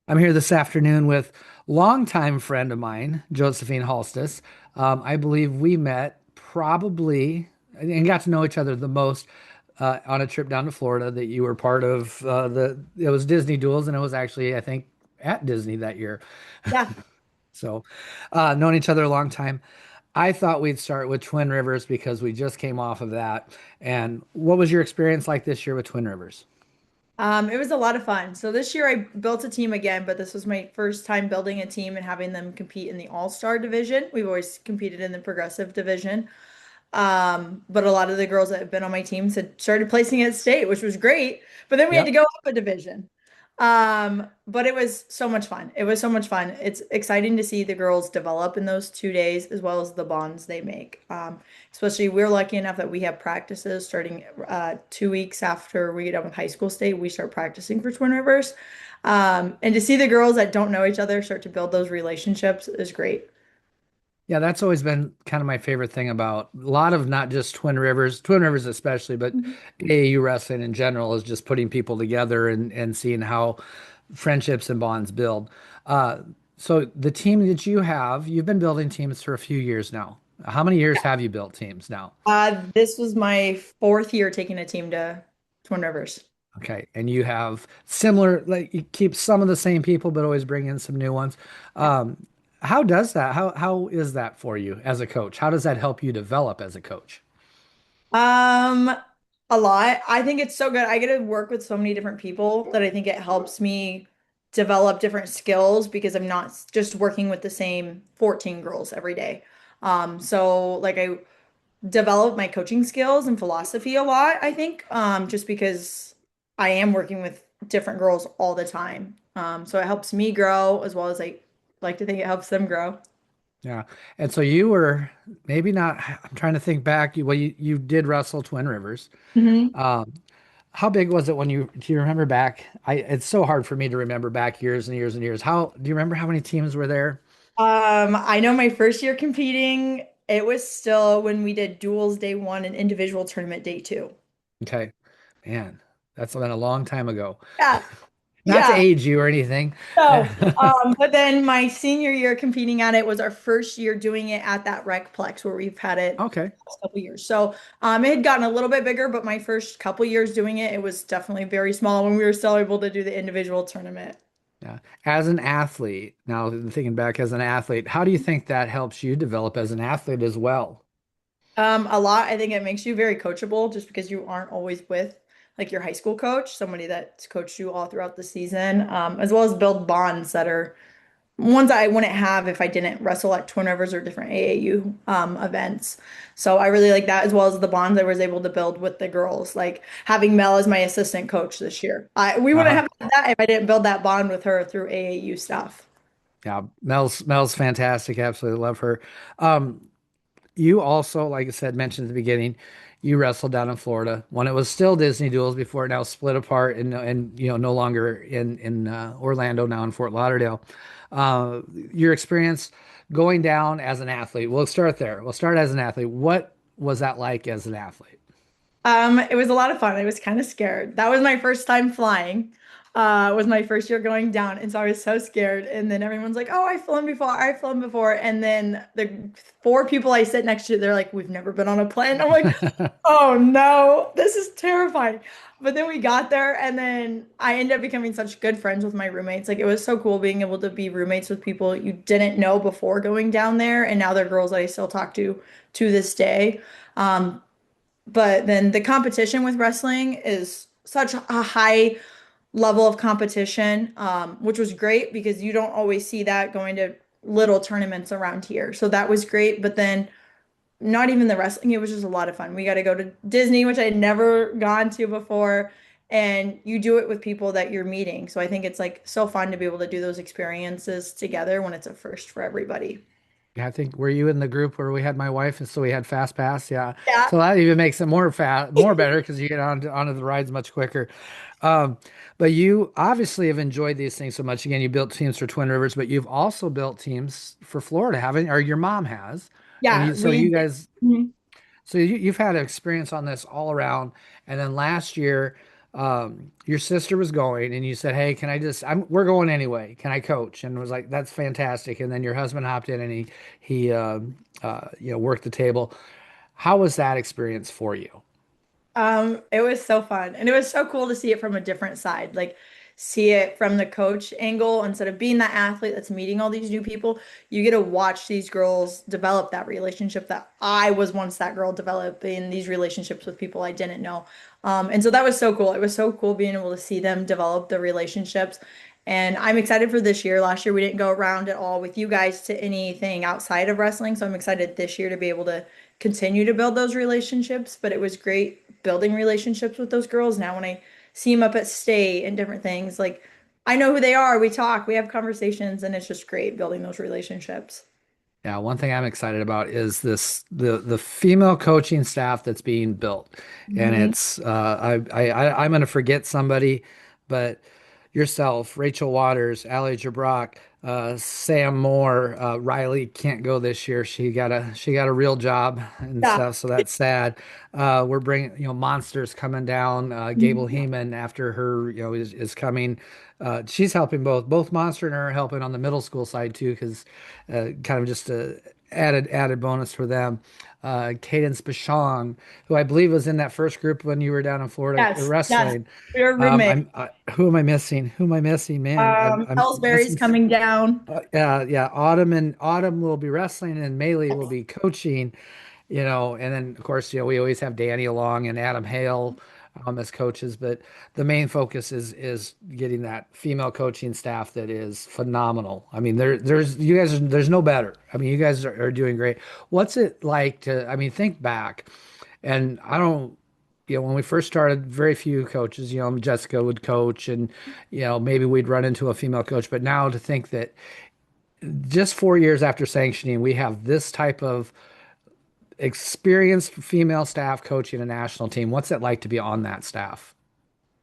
I'm here this afternoon with longtime friend of mine, Josephine Holthus. I believe we met probably and got to know each other the most on a trip down to Florida that you were part of. It was Disney Duels, and it was actually, I think, at Disney that year. Yeah. So, known each other a long time. I thought we'd start with Twin Rivers because we just came off of that. And what was your experience like this year with Twin Rivers? It was a lot of fun. So this year I built a team again, but this was my first time building a team and having them compete in the All-Star division. We've always competed in the Progressive division. But a lot of the girls that have been on my teams had started placing at state, which was great. But then we had to Yep. go up a division. But it was so much fun. It was so much fun. It's exciting to see the girls develop in those 2 days as well as the bonds they make. Especially we're lucky enough that we have practices starting 2 weeks after we get done with high school state. We start practicing for Twin Rivers. And to see the girls that don't know each other start to build those relationships is great. Yeah, that's always been kind of my favorite thing about a lot of not just Twin Rivers especially, but AAU wrestling in general is just putting people together and seeing how friendships and bonds build. Uh, so the team that you have, you've been building teams for a few years now. How many years have you built teams now? This was my fourth year taking a team to Twin Rivers. Okay, and you have similar, like you keep some of the same people, but always bring in some new ones. Yeah. How does that? How is that for you as a coach? How does that help you develop as a coach? Um, a lot. I think it's so good. I get to work with so many different people that I think it helps me develop different skills because I'm not just working with the same 14 girls every day. So like I develop my coaching skills and philosophy a lot, I think, just because I am working with different girls all the time. So it helps me grow as well as I like to think it helps them grow. Yeah. And so you were maybe not, I'm trying to think back. You did wrestle Twin Rivers. Mhm. Um, how big was it when do you remember back? It's so hard for me to remember back years and years and years. Do you remember how many teams were there? I know my first year competing, it was still when we did duels day one and individual tournament day two. Okay. Man, that's been a long time ago. Yeah, Not to yeah. age you or anything. So, but then my senior year competing at it was our first year doing it at that Recplex where we've had it Okay. the last couple years. So, it had gotten a little bit bigger, but my first couple years doing it, it was definitely very small when we were still able to do the individual tournament. Yeah. As an athlete, now thinking back as an athlete, how do you think that helps you develop as an athlete as well? A lot. I think it makes you very coachable just because you aren't always with like your high school coach, somebody that's coached you all throughout the season, as well as build bonds that are ones I wouldn't have if I didn't wrestle at Twin Rivers or different AAU events. So I really like that as well as the bonds I was able to build with the girls, like having Mel as my assistant coach this year. We wouldn't Uh-huh. have that if I didn't build that bond with her through AAU stuff. Yeah, Mel's fantastic. Absolutely love her. Um, you also, like I said, mentioned at the beginning, you wrestled down in Florida when it was still Disney Duels before it now split apart and no longer in Orlando, now in Fort Lauderdale. Your experience going down as an athlete. We'll start there. We'll start as an athlete. What was that like as an athlete? It was a lot of fun. I was kind of scared. That was my first time flying. It was my first year going down, and so I was so scared. And then everyone's like, "Oh, I've flown before. I've flown before." And then the four people I sit next to, they're like, "We've never been on a plane." I'm like, "Oh no, this is terrifying." But then we got there, and then I ended up becoming such good friends with my roommates. Like it was so cool being able to be roommates with people you didn't know before going down there, and now they're girls that I still talk to this day. Um, but then the competition with wrestling is such a high level of competition, which was great because you don't always see that going to little tournaments around here. So that was great. But then not even the wrestling, it was just a lot of fun. We got to go to Disney, which I'd never gone to before. And you do it with people that you're meeting. So I think it's like so fun to be able to do those experiences together when it's a first for everybody. Yeah, I think were you in the group where we had my wife and so we had fast pass? Yeah. Yeah. So that even makes it more better because you get onto the rides much quicker. Um, but you obviously have enjoyed these things so much. Again, you built teams for Twin Rivers, but you've also built teams for Florida, haven't, or your mom has. And Yeah. so We, you guys, Mhm. so you've had experience on this all around. And then last year, Your sister was going and you said, "Hey, can I just we're going anyway. Can I coach?" And was like, "That's fantastic." And then your husband hopped in and he worked the table. How was that experience for you? It was so fun. And it was so cool to see it from a different side. Like see it from the coach angle instead of being that athlete that's meeting all these new people. You get to watch these girls develop that relationship that I was once that girl developing these relationships with people I didn't know. And so that was so cool. It was so cool being able to see them develop the relationships. And I'm excited for this year. Last year we didn't go around at all with you guys to anything outside of wrestling. So I'm excited this year to be able to continue to build those relationships. But it was great building relationships with those girls. Now when I see them up at state and different things, like I know who they are. We talk, we have conversations, and it's just great building those relationships. Yeah, one thing I'm excited about is the female coaching staff that's being built, and Mhm. it's I'm going to forget somebody, but yourself, Rachel Waters, Ali Jabrock, Sam Moore, Riley can't go this year. She got a real job and Yeah. stuff, so that's sad. We're bringing monsters coming down. Gable Mhm. Heeman after her is coming. She's helping both Monster and her are helping on the middle school side too because kind of just a added bonus for them. Cadence Bashong, who I believe was in that first group when you were down in Florida Yes, yes. wrestling. We're roommates. Who am I missing? Who am I missing? Man, I'm Ellsbury's missing. coming down. Yeah. Autumn will be wrestling and Maylee will be coaching. And then of course, we always have Danny along and Adam Hale as coaches, but the main focus is getting that female coaching staff that is phenomenal. I mean, there's no better. I mean, you guys are doing great. What's it like to, I mean, think back, and I don't, when we first started, very few coaches, Jessica would coach and, maybe we'd run into a female coach, but now to think that just 4 years after sanctioning, we have this type of experienced female staff coaching a national team. What's it like to be on that staff?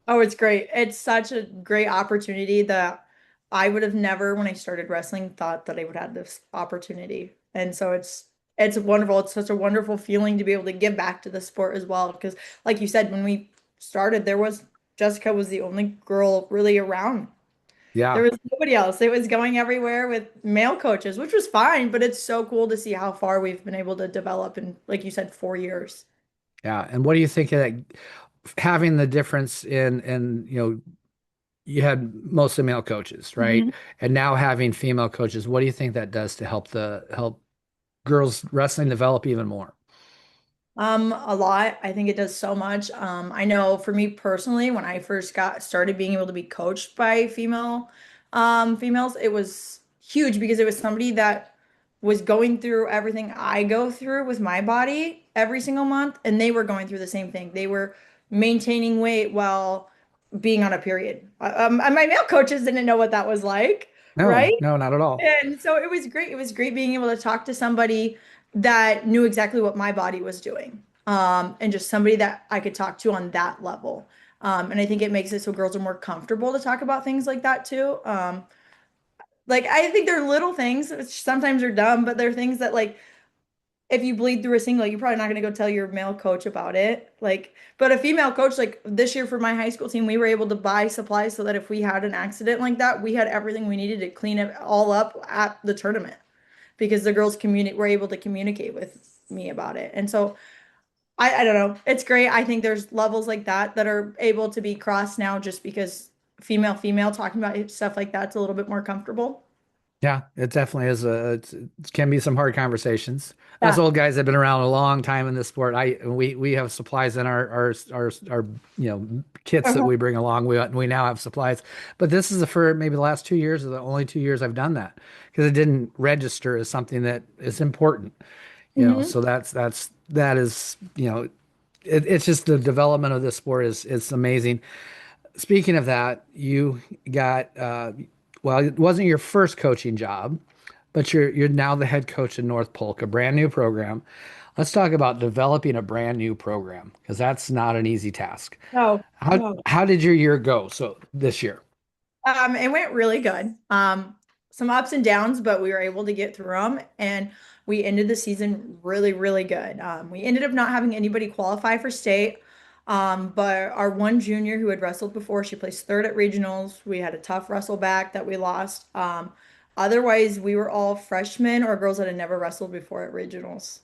Oh, it's great. It's such a great opportunity that I would have never, when I started wrestling, thought that I would have this opportunity. And so it's wonderful. It's such a wonderful feeling to be able to give back to the sport as well. Because like you said, when we started, there was Jessica was the only girl really around. There Yeah, was nobody else. It was going everywhere with male coaches, which was fine, but it's so cool to see how far we've been able to develop in, like you said, 4 years. yeah. And what do you think of that? Having the difference in you had mostly male coaches, right? And now having female coaches, what do you think that does to help girls wrestling develop even more? A lot. I think it does so much. I know for me personally, when I first got started being able to be coached by females, it was huge because it was somebody that was going through everything I go through with my body every single month, and they were going through the same thing. They were maintaining weight while being on a period. And my male coaches didn't know what that was like, right? No, no, not at all. And so it was great. It was great being able to talk to somebody that knew exactly what my body was doing. And just somebody that I could talk to on that level. And I think it makes it so girls are more comfortable to talk about things like that too. Like I think they're little things, which sometimes are dumb, but they're things that like if you bleed through a single, you're probably not going to go tell your male coach about it. Like, but a female coach, like this year for my high school team, we were able to buy supplies so that if we had an accident like that, we had everything we needed to clean it all up at the tournament because the girls were able to communicate with me about it. And so I don't know. It's great. I think there's levels like that are able to be crossed now just because female talking about stuff like that's a little bit more comfortable. Yeah, it definitely is it can be some hard conversations. Us Yeah. old guys have been around a long time in this sport. We have supplies in our kits that Uh-huh. we bring along. We now have supplies, but this is the for maybe the last 2 years or the only 2 years I've done that because it didn't register as something that is important. Hmm. So that is it's just the development of this sport is amazing. Speaking of that, you got well, it wasn't your first coaching job, but you're now the head coach in North Polk, a brand new program. Let's talk about developing a brand new program because that's not an easy task. No, How no. how did your year go? So this year? It went really good. Some ups and downs, but we were able to get through them, and we ended the season really, really good. We ended up not having anybody qualify for state. But our one junior who had wrestled before, she placed third at regionals. We had a tough wrestle back that we lost. Otherwise, we were all freshmen or girls that had never wrestled before at regionals.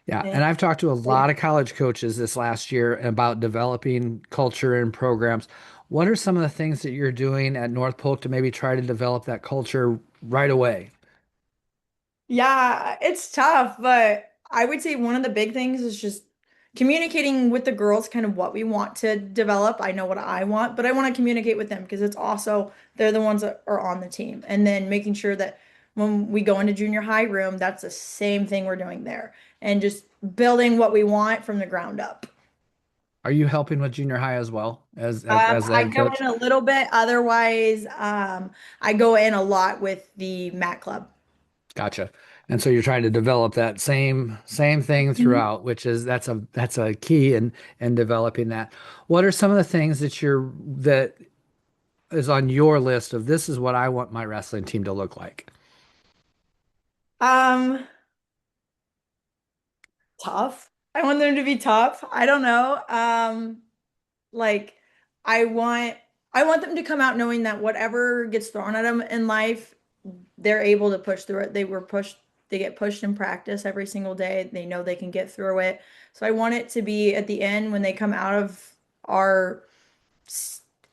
Yeah, And and I've talked to a lot of college coaches this last year about developing culture and programs. What are some of the things that you're doing at North Polk to maybe try to develop that culture right away? yeah, it's tough, but I would say one of the big things is just communicating with the girls kind of what we want to develop. I know what I want, but I want to communicate with them because it's also they're the ones that are on the team. And then making sure that when we go into junior high room, that's the same thing we're doing there and just building what we want from the ground up. Are you helping with junior high as well as the I head go coach? in a little bit. Otherwise, I go in a lot with the Mat Club. Gotcha. And so you're trying to develop that same thing throughout, which is that's a key in developing that. What are some of the things that is on your list of this is what I want my wrestling team to look like? Um, Tough. I want them to be tough. I don't know. Like I want I want them to come out knowing that whatever gets thrown at them in life, they're able to push through it. They get pushed in practice every single day. They know they can get through it. So I want it to be at the end when they come our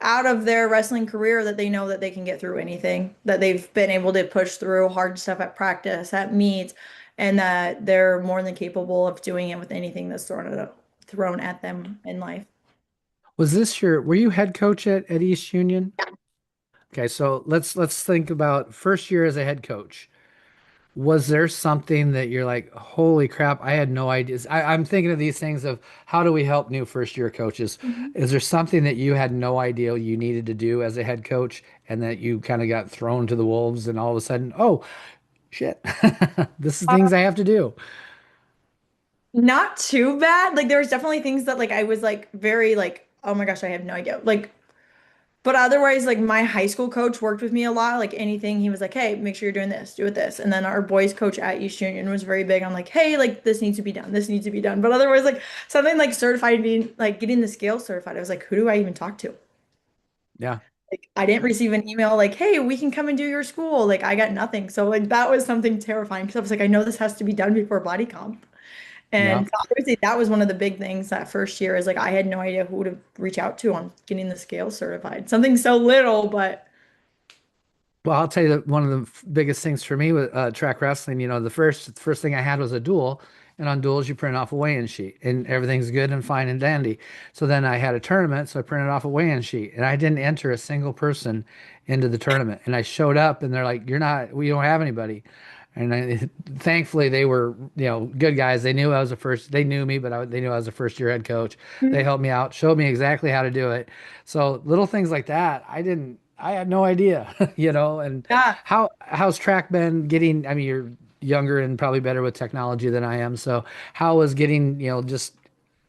out of their wrestling career that they know that they can get through anything, that they've been able to push through hard stuff at practice, at meets, and that they're more than capable of doing it with anything that's thrown at them in life. Were you head coach at East Union? Okay, so let's think about first year as a head coach. Was there something that you're like, holy crap, I had no ideas. I'm thinking of these things of how do we help new first year coaches? Mhm. Is there something that you had no idea you needed to do as a head coach and that you kind of got thrown to the wolves and all of a sudden, oh shit, this is things I have to do. Not too bad. Like there was definitely things that like I was like very like, oh my gosh, I have no idea. Like, but otherwise, like my high school coach worked with me a lot. Like anything, he was like, hey, make sure you're doing this, do it this. And then our boys coach at East Union was very big on like, hey, like this needs to be done, this needs to be done. But otherwise, like something like certified being like getting the scale certified, I was like, who do I even talk to? Yeah. Like I didn't receive an email like, hey, we can come and do your school. Like I got nothing. So like that was something terrifying because I was like, I know this has to be done before body comp. Yeah. And so I would say that was one of the big things that first year is like I had no idea who to reach out to on getting the scale certified. Something so little, but Well, I'll tell you that one of the biggest things for me with track wrestling, the first thing I had was a duel, and on duels you print off a weigh-in sheet, and everything's good and fine and dandy. So then I had a tournament, so I printed off a weigh-in sheet, and I didn't enter a single person into the tournament. And I showed up, and they're like, we don't have anybody." And thankfully they were, good guys. They knew me, but they knew I was a first year head coach. They helped me out, showed me exactly how to do it. So little things like that, I had no idea, and yeah. how's track been getting, I mean, you're younger and probably better with technology than I am. So how was getting, just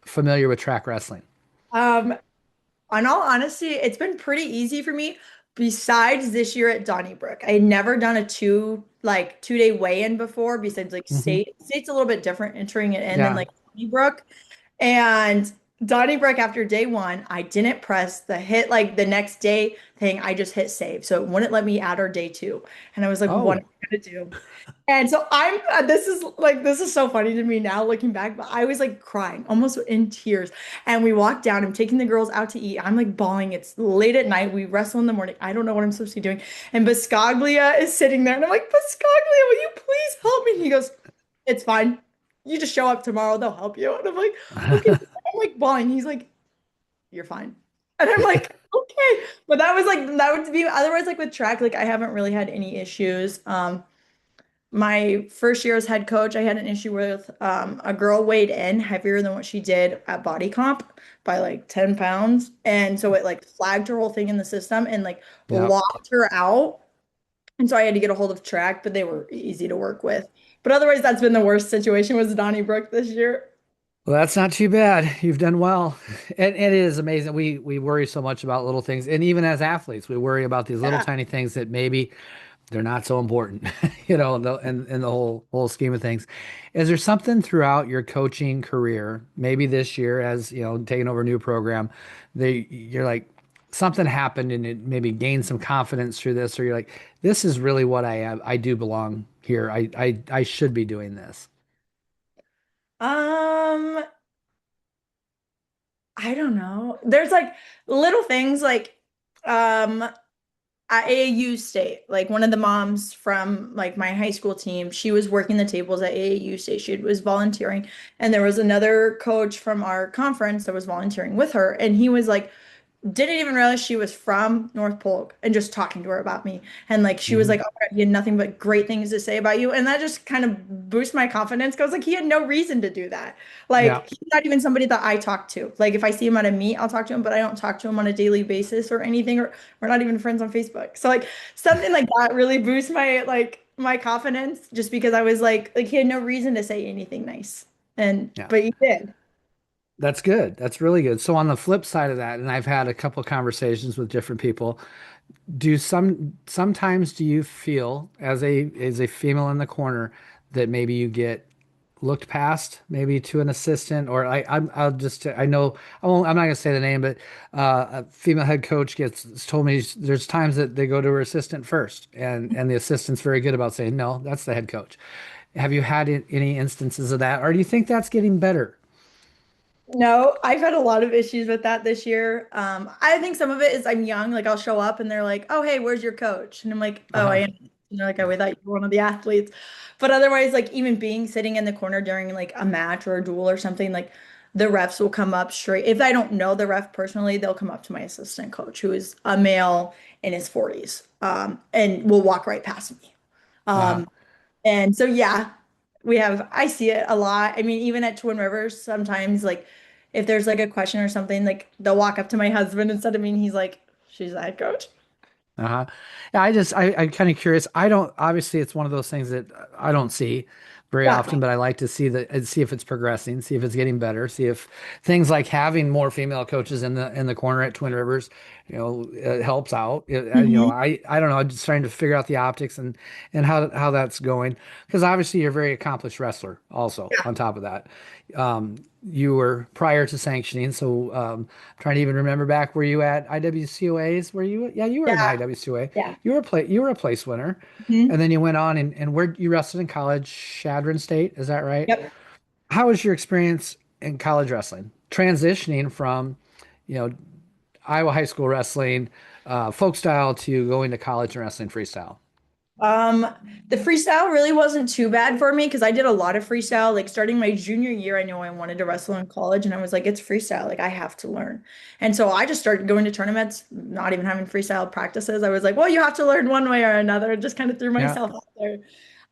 familiar with track wrestling? Um, on all honesty, it's been pretty easy for me. Besides this year at Donnybrook, I had never done a 2-day weigh-in before. Besides like Hmm. state's a little bit different entering it in than Yeah. like Donnybrook. And Donnybrook after day one, I didn't press the hit like the next day thing. I just hit save, so it wouldn't let me add our day two. And I was like, what am Oh, I gonna do? And so this is so funny to me now looking back, but I was like crying, almost in tears. And we walked down, I'm taking the girls out to eat. I'm like bawling. It's late at night. We wrestle in the morning. I don't know what I'm supposed to be doing. And Biscaglia is sitting there, and I'm like, Biscaglia, will you please help me? He goes, it's fine. You just show up tomorrow, they'll help you. And I'm like, okay. I'm like bawling. He's like, you're fine. And I'm like, okay. But that would be otherwise like with track, like I haven't really had any issues. My first year as head coach, I had an issue with a girl weighed in heavier than what she did at body comp by like 10 pounds. And so it like flagged her whole thing in the system and like yeah. locked her out. And so I had to get a hold of track, but they were easy to work with. But otherwise, that's been the worst situation was Donnybrook this year. Well, that's not too bad. You've done well. And it is amazing. We worry so much about little things. And even as athletes, we worry about these little Yeah. tiny things that maybe they're not so important, in the whole scheme of things. Is there something throughout your coaching career, maybe this year as taking over a new program, you're like something happened and it maybe gained some confidence through this, or you're like, this is really what I am. I do belong here. I should be doing this. Um, I don't know. There's like little things like um at AAU State, like one of the moms from like my high school team, she was working the tables at AAU State. She was volunteering, and there was another coach from our conference that was volunteering with her, and he was like didn't even realize she was from North Polk and just talking to her about me. And like she was Hmm. like, oh my God, he had nothing but great things to say about you. And that just kind of boosted my confidence because like he had no reason to do that. Yeah. Like he's not even somebody that I talk to. Like if I see him at a meet, I'll talk to him, but I don't talk to him on a daily basis or anything, or we're not even friends on Facebook. So like something like that really boosts my confidence just because I was like he had no reason to say anything nice. And Yeah. but he did. That's good. That's really good. So on the flip side of that, and I've had a couple conversations with different people, sometimes do you feel as a female in the corner that maybe you get looked past maybe to an assistant, or I'll just I know I'm not gonna say the name, but a female head coach gets told me there's times that they go to her assistant first, and the assistant's very good about saying no, that's the head coach. Have you had any instances of that, or do you think that's getting better? No, I've had a lot of issues with that this year. I think some of it is I'm young. Like I'll show up and they're like, "Oh, hey, where's your coach?" And I'm like, "Oh, I Uh-huh. am." And they're like, "Oh, we thought you were one of the athletes." But otherwise, like even being sitting in the corner during like a match or a duel or something, like the refs will come up straight. If I don't know the ref personally, they'll come up to my assistant coach, who is a male in his 40s, and will walk right past me. Uh-huh. Um, and so, yeah, I see it a lot. I mean, even at Twin Rivers, sometimes, like, if there's like a question or something, like, they'll walk up to my husband instead of me, and he's like, she's the head coach. Uh-huh. Yeah, I'm kind of curious. I don't, obviously it's one of those things that I don't see very Yeah. often, but I like to see if it's progressing, see if it's getting better, see if things like having more female coaches in the corner at Twin Rivers, helps out. Hmm. I don't know, I'm just trying to figure out the optics and how that's going, because obviously you're a very accomplished wrestler also Yeah. on top of that. You were prior to sanctioning, so trying to even remember back. Were you at IWCOAs? Were you? Yeah, you were in Yeah. IWCOA. Yeah. You were a place winner, and Hmm. then you went on and where you wrestled in college, Shadron State. Is that right? Yep. How was your experience in college wrestling, transitioning from, you know, Iowa high school wrestling, folk style to going to college and wrestling freestyle? Um, the freestyle really wasn't too bad for me because I did a lot of freestyle. Like starting my junior year, I knew I wanted to wrestle in college, and I was like, it's freestyle. Like I have to learn. And so I just started going to tournaments, not even having freestyle practices. I was like, well, you have to learn one way or another. Just kind of threw Yeah. myself out there.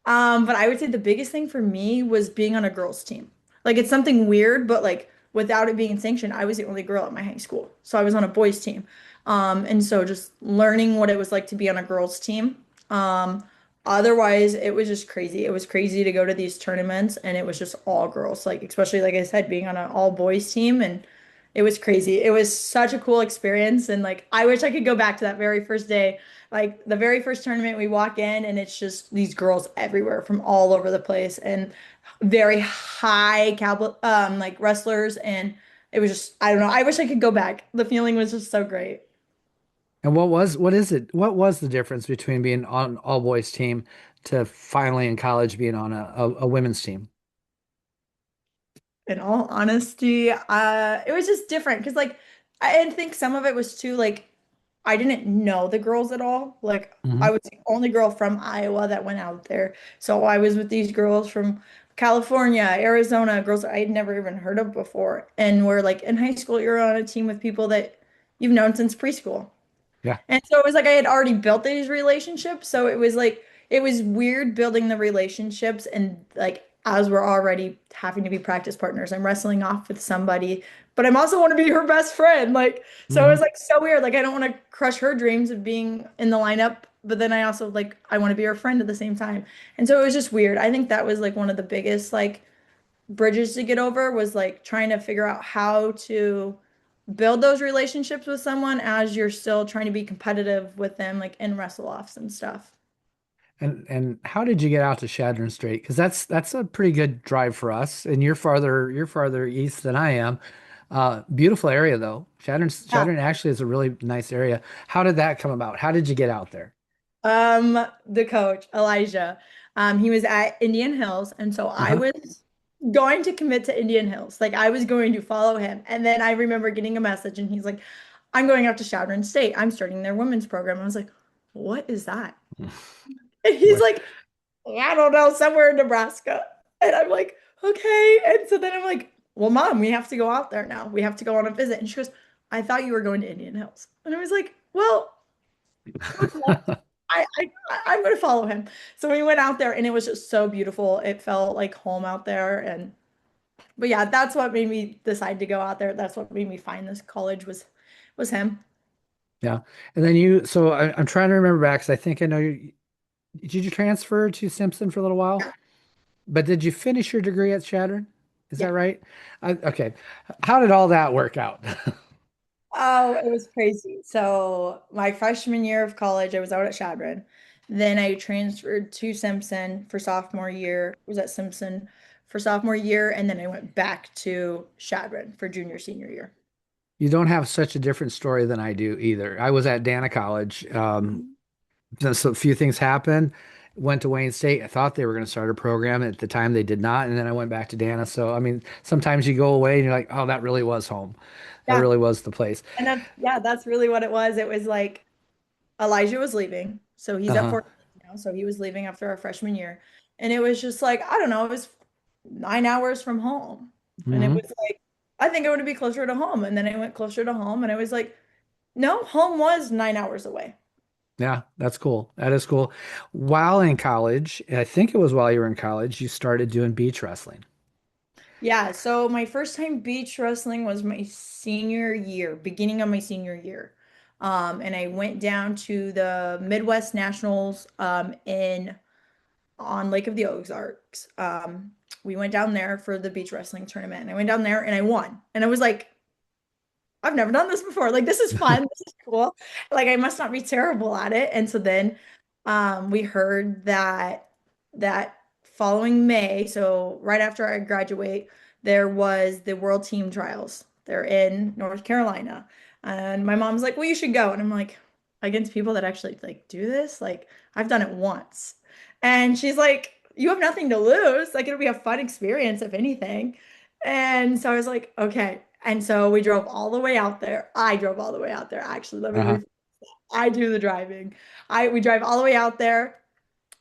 But I would say the biggest thing for me was being on a girls' team. Like it's something weird, but like without it being sanctioned, I was the only girl at my high school. So I was on a boys' team. And so just learning what it was like to be on a girls' team. Um, Otherwise, it was just crazy. It was crazy to go to these tournaments and it was just all girls. Like especially like I said, being on an all boys team and it was crazy. It was such a cool experience and like I wish I could go back to that very first day. Like the very first tournament we walk in and it's just these girls everywhere from all over the place and very high caliber like wrestlers and it was just I don't know. I wish I could go back. The feeling was just so great. And what was the difference between being on an all boys team to finally in college being on a women's team? In all honesty, it was just different because like I think some of it was too like I didn't know the girls at all. Like Hmm. I was the only girl from Iowa that went out there. So I was with these girls from California, Arizona, girls that I had never even heard of before. And we're like in high school, you're on a team with people that you've known since preschool. Yeah. And so it was like I had already built these relationships. So it was like it was weird building the relationships and like as we're already having to be practice partners, I'm wrestling off with somebody, but I'm also want to be her best friend. Like so it was Hmm. like so weird. Like I don't want to crush her dreams of being in the lineup, but then I also like I want to be her friend at the same time. And so it was just weird. I think that was like one of the biggest like bridges to get over was like trying to figure out how to build those relationships with someone as you're still trying to be competitive with them, like in wrestle offs and stuff. And how did you get out to Chadron Strait? Because that's a pretty good drive for us, and you're farther east than I am. Beautiful area though. Yeah. Chadron actually is a really nice area. How did that come about? How did you get out there? The coach, Elijah, he was at Indian Hills, and so I Uh-huh. was going to commit to Indian Hills. Like I was going to follow him. And then I remember getting a message and he's like, I'm going out to Chadron State. I'm starting their women's program. I was like, what is that? And he's What? like, I don't know, somewhere in Nebraska. And I'm like, okay. And so then I'm like, well, mom, we have to go out there now. We have to go on a visit. And she goes, I thought you were going to Indian Hills. And I was like, well, okay. I'm going to follow him. So we went out there and it was just so beautiful. It felt like home out there. And, but yeah, that's what made me decide to go out there. That's what made me find this college was him. Yeah. And then I'm trying to remember back because I think I know you. Did you transfer to Simpson for a little while? But did you finish your degree at Chadron? Is Yeah. that right? Okay. How did all that work out? Oh, it was crazy. So my freshman year of college, I was out at Chadron. Then I transferred to Simpson for sophomore year, was at Simpson for sophomore year, and then I went back to Chadron for junior, senior year. You don't have such a different story than I do either. I was at Dana College. Just a few things happened. Went to Wayne State. I thought they were going to start a program. At the time, they did not. And then I went back to Dana. So, I mean, sometimes you go away and you're like, oh, that really was home. That Yeah. really was the place. And that's really what it was. It was like Elijah was leaving. So he's at Uh-huh. Fort now. So he was leaving after our freshman year. And it was just like, I don't know, it was 9 hours from home. And it Hmm. was like, I think I want to be closer to home. And then I went closer to home and I was like, no, home was 9 hours away. Yeah, that's cool. That is cool. While in college, I think it was while you were in college, you started doing beach wrestling. Yeah, so my first time beach wrestling was my senior year, beginning of my senior year. And I went down to the Midwest Nationals in on Lake of the Ozarks. We went down there for the beach wrestling tournament, and I went down there and I won. And I was like, I've never done this before. Like, this is fun. This is cool. Like, I must not be terrible at it. And so then we heard that following May, so right after I graduate, there was the World Team Trials. They're in North Carolina. And my mom's like, well, you should go. And I'm like, against people that actually like do this? Like, I've done it once. And she's like, you have nothing to lose. Like, it'll be a fun experience, if anything. And so I was like, okay. And so we drove all the way out there. I drove all the way out there. Actually, let me Uh-huh. I do the driving. I we drive all the way out there,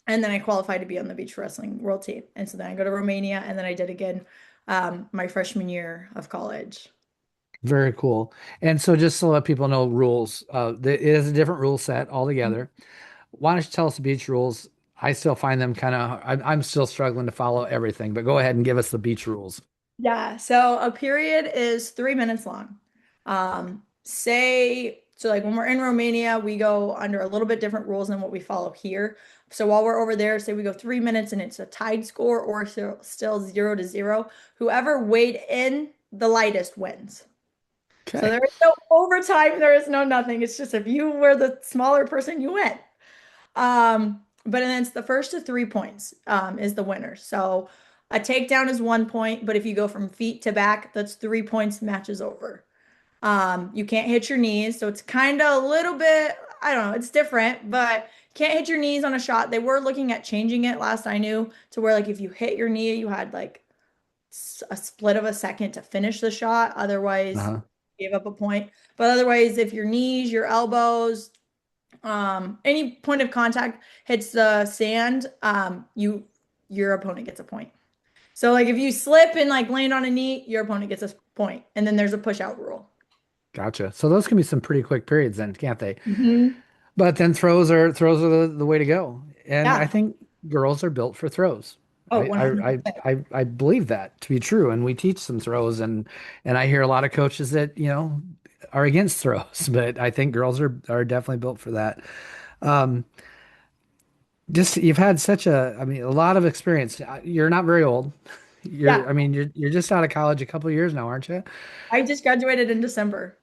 and then I qualified to be on the beach wrestling world team. And so then I go to Romania, and then I did again my freshman year of college. Very cool. And so just to let people know rules, it is a different rule set altogether. Why don't you tell us the beach rules? I still find them kind of, I'm still struggling to follow everything, but go ahead and give us the beach rules. Yeah, so a period is 3 minutes long. Say, so like when we're in Romania, we go under a little bit different rules than what we follow here. So while we're over there, say we go 3 minutes and it's a tied score or still 0-0, whoever weighed in the lightest wins. So Okay. there is no overtime, there is no nothing. It's just if you were the smaller person, you win. But then it's the first to 3 points is the winner. So a takedown is 1 point, but if you go from feet to back, that's 3 points, matches over. You can't hit your knees, so it's kind of a little bit, I don't know, it's different, but can't hit your knees on a shot. They were looking at changing it last I knew to where like if you hit your knee, you had like a split of a second to finish the shot. Otherwise, Uh-huh. gave up a point. But otherwise, if your knees, your elbows, any point of contact hits the sand, your opponent gets a point. So like if you slip and like land on a knee, your opponent gets a point. And then there's a push out rule. Gotcha. So those can be some pretty quick periods then, can't they? Hmm. But then throws are the way to go. And I Yeah. think girls are built for throws. Oh, I, I I 100%. I believe that to be true. And we teach some throws and I hear a lot of coaches that, are against throws, but I think girls are definitely built for that. Um, just you've had I mean, a lot of experience. You're not very old. Yeah. I mean, you're just out of college a couple of years now, aren't you? I just graduated in December.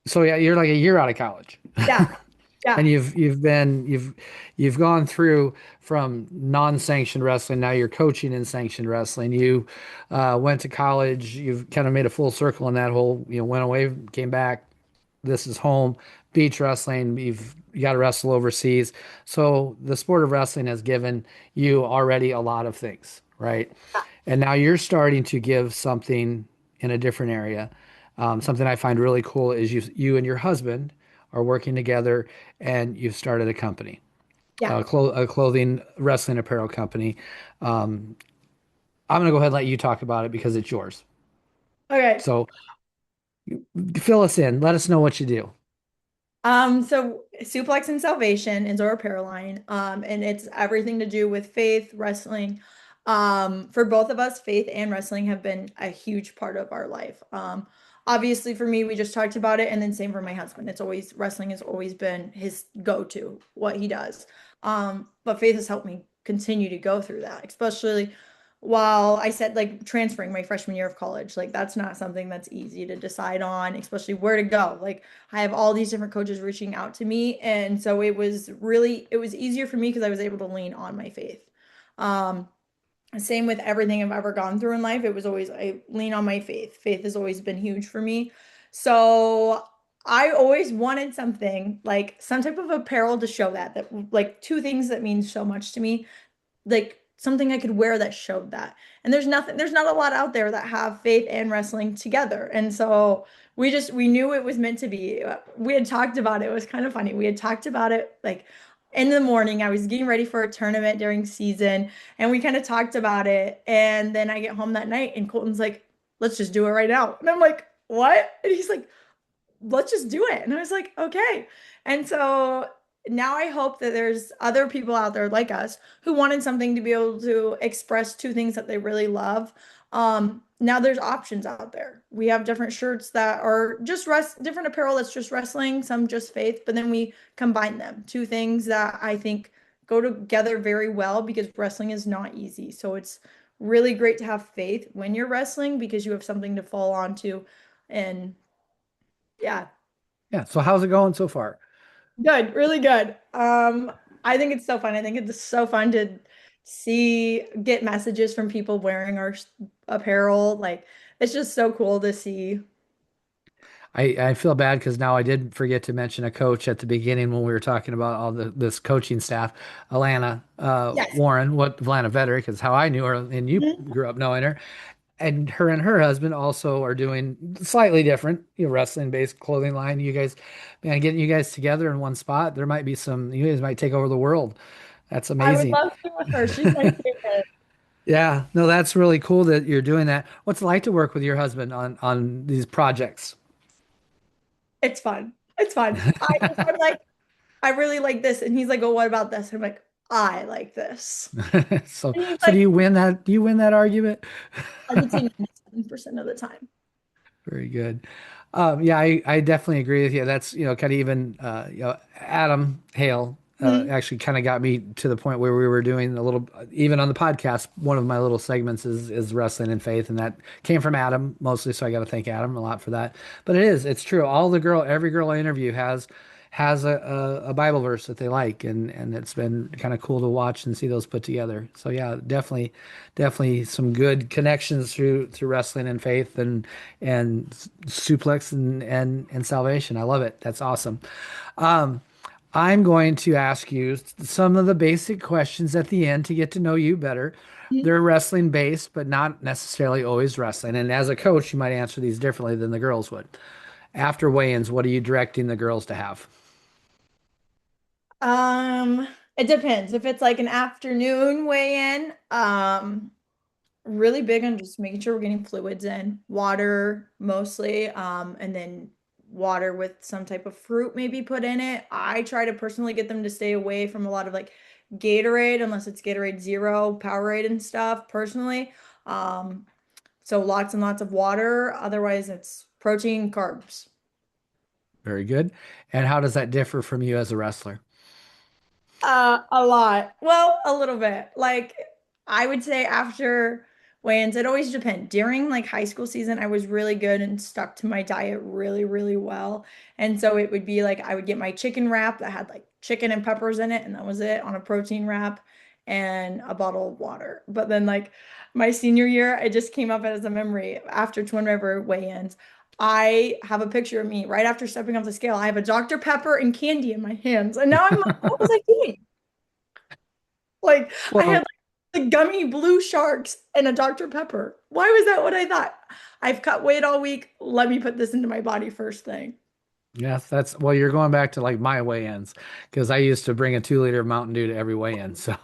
So yeah, you're like a year out of college. Yeah. Yeah. And you've gone through from non-sanctioned wrestling. Now you're coaching in sanctioned wrestling. You went to college. You've kind of made a full circle in that whole, went away, came back. This is home. Beach wrestling. You got to wrestle overseas. So the sport of wrestling has given you already a lot of things, right? And now you're starting to give something in a different area. Something I find really cool is you and your husband are working together and you've started a company, Yeah. a clothing wrestling apparel company. Um, I'm going to go ahead and let you talk about it because it's yours. Okay. So fill us in. Let us know what you do. So Suplex and Salvation is our apparel line. And it's everything to do with faith, wrestling. For both of us, faith and wrestling have been a huge part of our life. Obviously for me, we just talked about it, and then same for my husband. It's always wrestling has always been his go-to, what he does. But faith has helped me continue to go through that, especially while I said like transferring my freshman year of college. Like that's not something that's easy to decide on, especially where to go. Like I have all these different coaches reaching out to me. And so it was easier for me because I was able to lean on my faith. Um, Same with everything I've ever gone through in life. It was always, I lean on my faith. Faith has always been huge for me. So I always wanted something like some type of apparel to show that like two things that mean so much to me, like something I could wear that showed that. And there's not a lot out there that have faith and wrestling together. And so we knew it was meant to be. We had talked about it. It was kind of funny. We had talked about it like in the morning. I was getting ready for a tournament during season, and we kind of talked about it. And then I get home that night, and Colton's like, "Let's just do it right now." And I'm like, "What?" And he's like, let's just do it. And I was like, okay. And so now I hope that there's other people out there like us who wanted something to be able to express two things that they really love. Now there's options out there. We have different shirts that are just different apparel that's just wrestling, some just faith, but then we combine them. Two things that I think go together very well because wrestling is not easy. So it's really great to have faith when you're wrestling because you have something to fall onto. And yeah, Yeah. So how's it going so far? good, really good. I think it's so fun. I think it's so fun to get messages from people wearing our apparel. Like, it's just so cool to see. I feel bad because now I did forget to mention a coach at the beginning when we were talking about all this coaching staff. Alana Yes. Warren, what Alana Vetter, because how I knew her and you Mhm. grew up knowing her, and her husband also are doing slightly different, wrestling based clothing line. You guys, man, getting you guys together in one spot, there might be some. You guys might take over the world. That's I would amazing. love to with her. She's my favorite. Yeah, no, that's really cool that you're doing that. What's it like to work with your husband on these projects? It's fun. It's fun. I'm like, I really like this. And he's like, oh, what about this? And I'm like, I like this. So, And he's so like, do you win that argument? I would say 97% of the time. Very good. Yeah, I definitely agree with you. That's, kind of even, Adam Hale Mhm. actually kind of got me to the point where we were doing a little, even on the podcast, one of my little segments is wrestling and faith, and that came from Adam mostly. So I got to thank Adam a lot for that. But it's true. Every girl I interview has a Bible verse that they like, and it's been kind of cool to watch and see those put together. So yeah, definitely some good connections through wrestling and faith and suplex and salvation. I love it. That's awesome. Um, I'm going to ask you some of the basic questions at the end to get to know you better. Mhm. They're wrestling based, but not necessarily always wrestling. And as a coach, you might answer these differently than the girls would. After weigh-ins, what are you directing the girls to have? Um, it depends. If it's like an afternoon weigh-in, really big on just making sure we're getting fluids in, water mostly, and then water with some type of fruit maybe put in it. I try to personally get them to stay away from a lot of like Gatorade unless it's Gatorade Zero, Powerade and stuff personally. Um, so lots and lots of water. Otherwise, it's protein, carbs. Very good. And how does that differ from you as a wrestler? A lot. Well, a little bit. Like I would say after weigh-ins. It always depends. During like high school season, I was really good and stuck to my diet really, really well. And so it would be like I would get my chicken wrap that had like chicken and peppers in it, and that was it on a protein wrap and a bottle of water. But then like my senior year, it just came up as a memory after Twin River weigh-ins. I have a picture of me right after stepping off the scale. I have a Dr. Pepper and candy in my hands. And now I'm like, what was I doing? Like I had Well, like the gummy blue sharks and a Dr. Pepper. Why was that what I thought? I've cut weight all week. Let me put this into my body first thing. yes, that's well, you're going back to like my weigh-ins because I used to bring a 2 liter Mountain Dew to every weigh-in. So,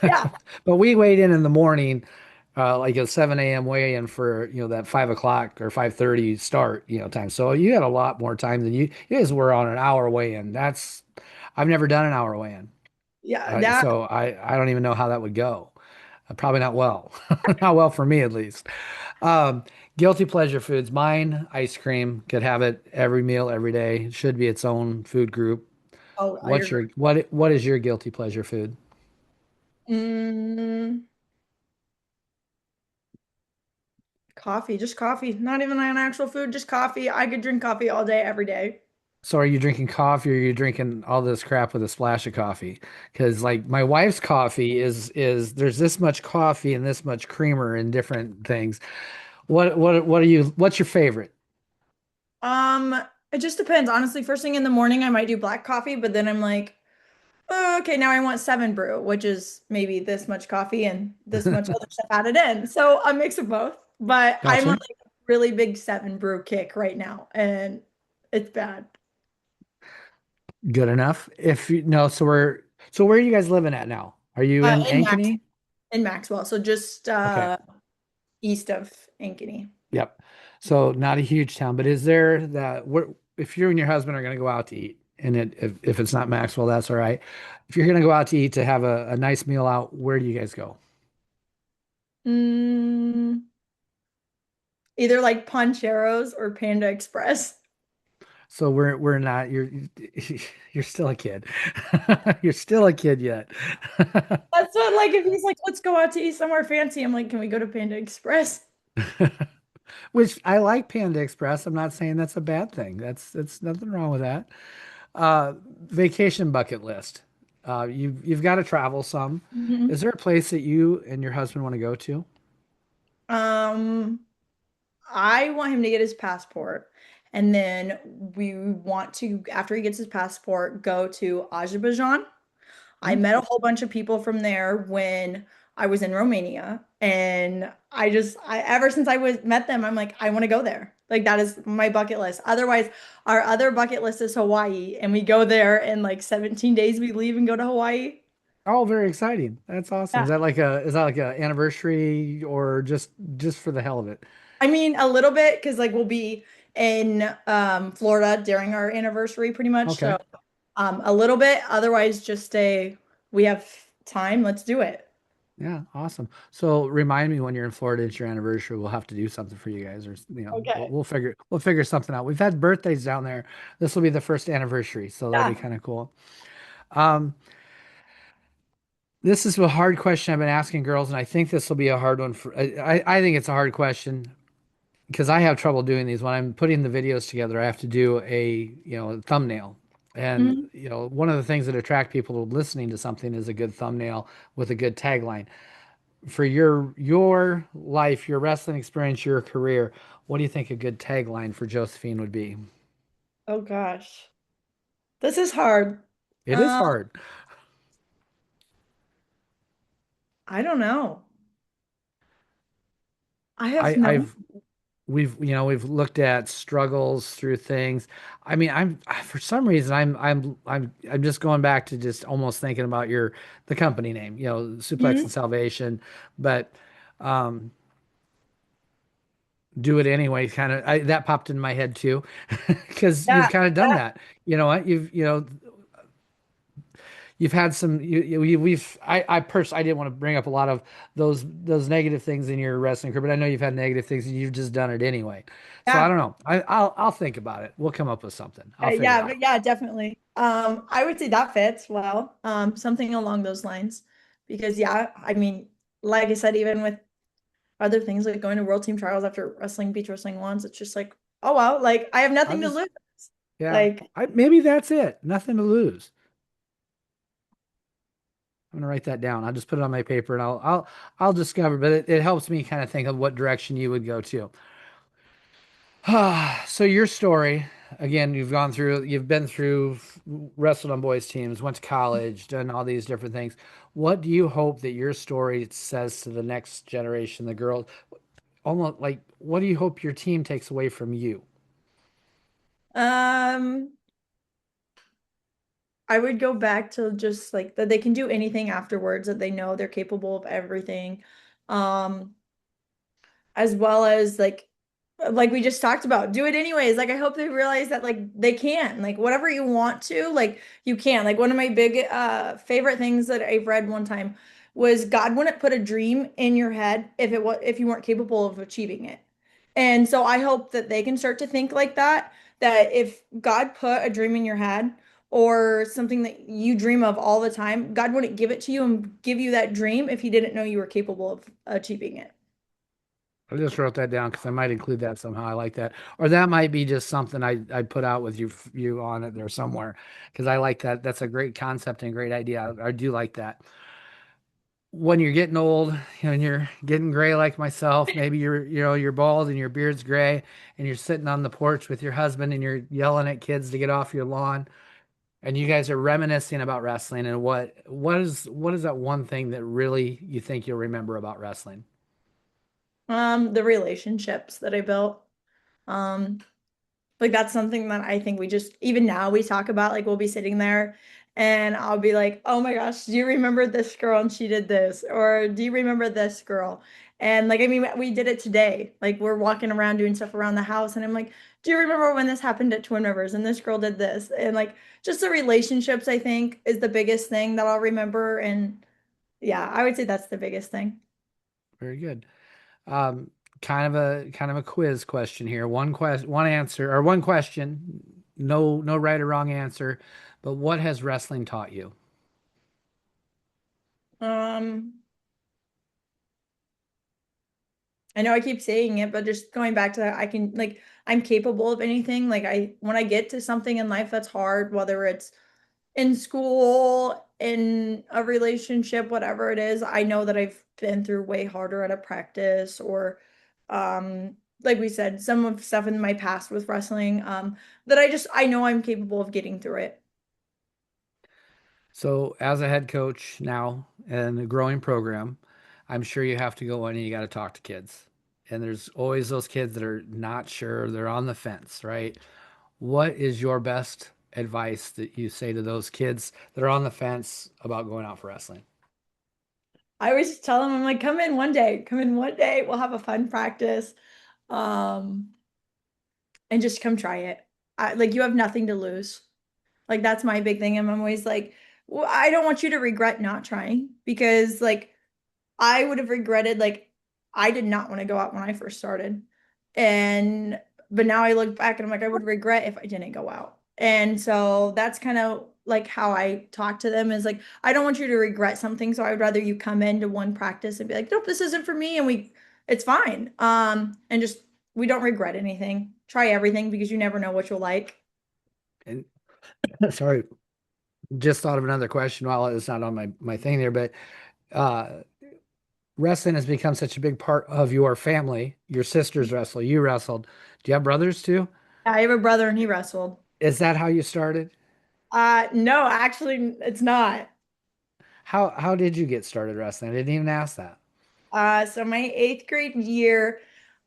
Yeah. but we weighed in the morning, like a 7 a.m. weigh-in for, that 5 o'clock or 5:30 start, time. So you had a lot more time than you guys were on an hour weigh-in. I've never done an hour weigh-in. Yeah. That So I don't even know how that would go. Probably not well, not well for me at least. Um, Guilty pleasure foods. Mine, ice cream. Could have it every meal, every day. It should be its own food group. oh, I What's agree. your what is your guilty pleasure food? Mm, coffee, just coffee. Not even an actual food, just coffee. I could drink coffee all day, every day. So are you drinking coffee or are you drinking all this crap with a splash of coffee? Because like my wife's coffee is there's this much coffee and this much creamer and different things. What's your favorite? Um, it just depends. Honestly, first thing in the morning, I might do black coffee, but then I'm like, oh, okay, now I want seven brew, which is maybe this much coffee and this much other stuff added in. So a mix of both. But I'm on Gotcha. like a really big seven brew kick right now, and it's bad. Good enough. If you no, so where are you guys living at now? Are you in In Max Ankeny? in Maxwell, so just Okay. east of Ankeny. Yep. So not a huge town, but is there that where if you and your husband are going to go out to eat, and if it's not Maxwell, that's all right. If you're going to go out to eat to have a nice meal out, where do you guys go? Mm, either like Poncheros or Panda Express. So we're not you're still a kid. You're still a kid yet. That's what like if he's like, let's go out to eat somewhere fancy. I'm like, can we go to Panda Express? Which I like Panda Express. I'm not saying that's a bad thing. That's nothing wrong with that. Uh, Vacation bucket list. You've got to travel some. Is Mhm. there a place that you and your husband want to go to? Um, I want him to get his passport, and then we want to, after he gets his passport, go to Azerbaijan. I Hmm? met a whole bunch of people from there when I was in Romania, and ever since I was met them, I'm like, I want to go there. Like that is my bucket list. Otherwise, our other bucket list is Hawaii, and we go there in like 17 days. We leave and go to Hawaii. Oh, very exciting. That's awesome. Yeah. Is that like a anniversary or just for the hell of it? I mean, a little bit because like we'll be in Florida during our anniversary pretty much. So Okay. a little bit. Otherwise, just stay. We have time. Let's do it. Yeah, awesome. So remind me when you're in Florida, it's your anniversary. We'll have to do something for you guys, or we'll, Okay. we'll figure something out. We've had birthdays down there. This will be the first anniversary, so that'll be Yeah. kind of cool. Um, this is a hard question I've been asking girls, and I think this will be a hard one for. I think it's a hard question because I have trouble doing these. When I'm putting the videos together, I have to do a thumbnail. And Mhm. one of the things that attract people to listening to something is a good thumbnail with a good tagline. For your life, your wrestling experience, your career, what do you think a good tagline for Josephine would be? Oh gosh. This is hard. It is Um, hard. I don't know. I have I, no. I've we've looked at struggles through things. I mean, I'm for some reason I'm just going back to just almost thinking about the company name, Suplex and Mhm. Salvation, but um do it anyway. Kind of that popped in my head too, because Yeah. you've kind of done that. You know what? You've had some we've I personally I didn't want to bring up a lot of those negative things in your wrestling career, but I know you've had negative things and you've just done it anyway. So I Yeah. don't know. I'll think about it. We'll come up with something. I'll figure it Yeah, but out. yeah, definitely. I would say that fits well. Something along those lines. Because yeah, I mean, like I said, even with other things like going to world team trials after wrestling beach wrestling once. It's just like, oh well, like I have I'll nothing to just, lose. yeah, Like, maybe that's it. Nothing to lose. I'm gonna write that down. I'll just put it on my paper and I'll discover, but it helps me kind of think of what direction you would go to. So your story, again, you've been through, wrestled on boys teams, went to college, done all these different things. What do you hope that your story says to the next generation, the girls? Almost like, what do you hope your team takes away from you? um, I would go back to just like that they can do anything afterwards, that they know they're capable of everything. Um, as well as like we just talked about, do it anyways. Like I hope they realize that like they can, like whatever you want to, like you can. Like one of my big favorite things that I've read one time was God wouldn't put a dream in your head if you weren't capable of achieving it. And so I hope that they can start to think like that, that if God put a dream in your head or something that you dream of all the time, God wouldn't give it to you and give you that dream if he didn't know you were capable of achieving it. I just wrote that down because I might include that somehow. I like that, or that might be just something I put out with you on it there somewhere because I like that. That's a great concept and a great idea. I do like that. When you're getting old, and you're getting gray like myself, maybe you're bald and your beard's gray, and you're sitting on the porch with your husband and you're yelling at kids to get off your lawn, and you guys are reminiscing about wrestling. And what is that one thing that really you think you'll remember about wrestling? The relationships that I built. Um, like that's something that I think we just even now we talk about, like we'll be sitting there and I'll be like, "Oh my gosh, do you remember this girl and she did this?" Or "Do you remember this girl?" And like I mean, we did it today. Like we're walking around doing stuff around the house and I'm like, "Do you remember when this happened at Twin Rivers and this girl did this?" And like just the relationships I think is the biggest thing that I'll remember, and yeah, I would say that's the biggest thing. Very good. Um, kind of a quiz question here. One answer or one question. No right or wrong answer. But what has wrestling taught you? Um I know I keep saying it, but just going back to that, I can like I'm capable of anything. Like I when I get to something in life that's hard, whether it's in school, in a relationship, whatever it is, I know that I've been through way harder at a practice or like we said, some of stuff in my past with wrestling, that I know I'm capable of getting through it. So, as a head coach now in a growing program, I'm sure you have to go in and you got to talk to kids. And there's always those kids that are not sure, they're on the fence, right? What is your best advice that you say to those kids that are on the fence about going out for wrestling? I always just tell them, I'm like, come in one day, we'll have a fun practice. Um, and just come try it. Like you have nothing to lose. Like that's my big thing. And I'm always like, well, I don't want you to regret not trying because like I would have regretted like I did not want to go out when I first started. And but now I look back and I'm like, I would regret if I didn't go out. And so that's kind of like how I talk to them is like, I don't want you to regret something. So I would rather you come into one practice and be like, nope, this isn't for me. And it's fine. And just, we don't regret anything. Try everything because you never know what you'll like. And sorry, just thought of another question while it's not on my thing there, but uh, wrestling has become such a big part of your family. Your sisters wrestle, you wrestled. Do you have brothers too? I have a brother and he wrestled. Is that how you started? No, actually, it's not. How did you get started wrestling? I didn't even ask that. So my eighth grade year,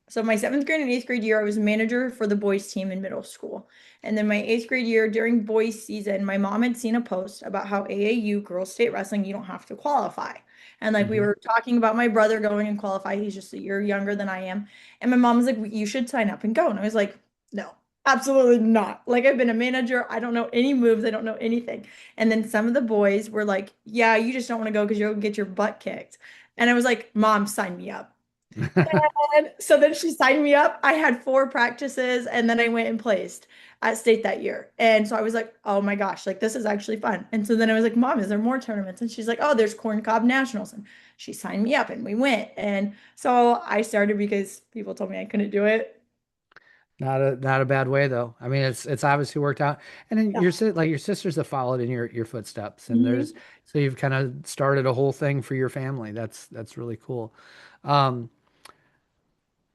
so my seventh grade and eighth grade year, I was a manager for the boys team in middle school. And then my eighth grade year during boys season, my mom had seen a post about how AAU girls state wrestling, you don't have to qualify. And like we Hmm. were talking about my brother going and qualify. He's just a year younger than I am. And my mom was like, you should sign up and go. And I was like, no, absolutely not. Like I've been a manager. I don't know any moves. I don't know anything. And then some of the boys were like, yeah, you just don't want to go because you'll get your butt kicked. And I was like, Mom, sign me up. And so then she signed me up. I had 4 practices and then I went and placed at state that year. And so I was like, oh my gosh, like this is actually fun. And so then I was like, Mom, is there more tournaments? And she's like, oh, there's Corn Cob Nationals. And she signed me up and we went. And so I started because people told me I couldn't do it. Not a bad way though. I mean, it's obviously worked out. And then Yeah. like your sisters have followed in your footsteps, and there's Mhm. so you've kind of started a whole thing for your family. That's really cool. Um,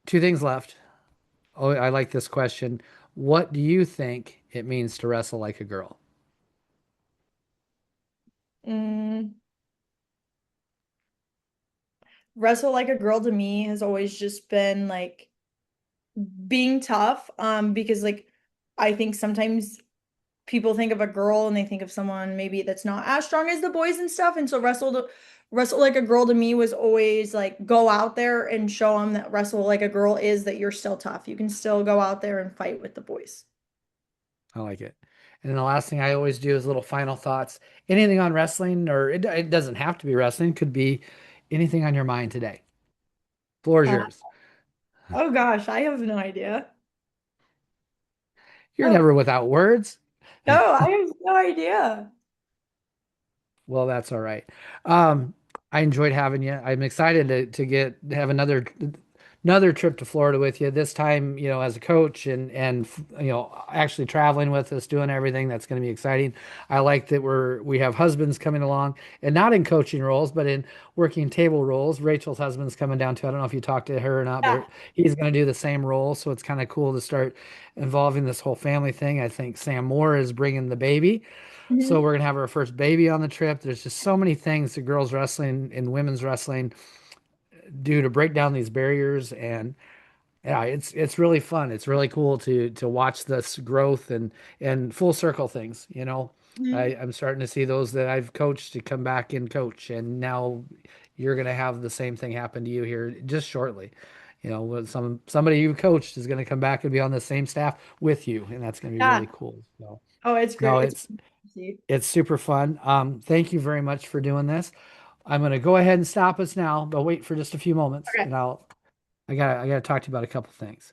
Two things left. Oh, I like this question. What do you think it means to wrestle like a girl? Mm, wrestle like a girl to me has always just been like being tough. Because like I think sometimes people think of a girl and they think of someone maybe that's not as strong as the boys and stuff. And so wrestle like a girl to me was always like go out there and show them that wrestle like a girl is that you're still tough. You can still go out there and fight with the boys. I like it. And then the last thing I always do is little final thoughts. Anything on wrestling, or it doesn't have to be wrestling, could be anything on your mind today. Floor is Uh, yours. oh gosh, I have no idea. You're Oh never without words. no, I have no idea. Well, that's all right. Um, I enjoyed having you. I'm excited to have another trip to Florida with you. This time, as a coach and actually traveling with us, doing everything. That's going to be exciting. I like that we have husbands coming along, and not in coaching roles, but in working table roles. Rachel's husband's coming down too. I don't know if you talked to her or not, Yeah. but he's going to do the same role. So it's kind of cool to start involving this whole family thing. I think Sam Moore is bringing the baby. So Mhm. we're gonna have our first baby on the trip. There's just so many things that girls wrestling and women's wrestling do to break down these barriers, and yeah, it's really fun. It's really cool to watch this growth and full circle things. Mhm. I'm starting to see those that I've coached to come back and coach, and now you're gonna have the same thing happen to you here just shortly. When somebody you coached is gonna come back and be on the same staff with you, and that's gonna be really Yeah. cool. So Oh, it's no, great. It's see. it's super fun. Thank you very much for doing this. I'm going to go ahead and stop us now, but wait for just a few moments, Okay. and I gotta talk to you about a couple things.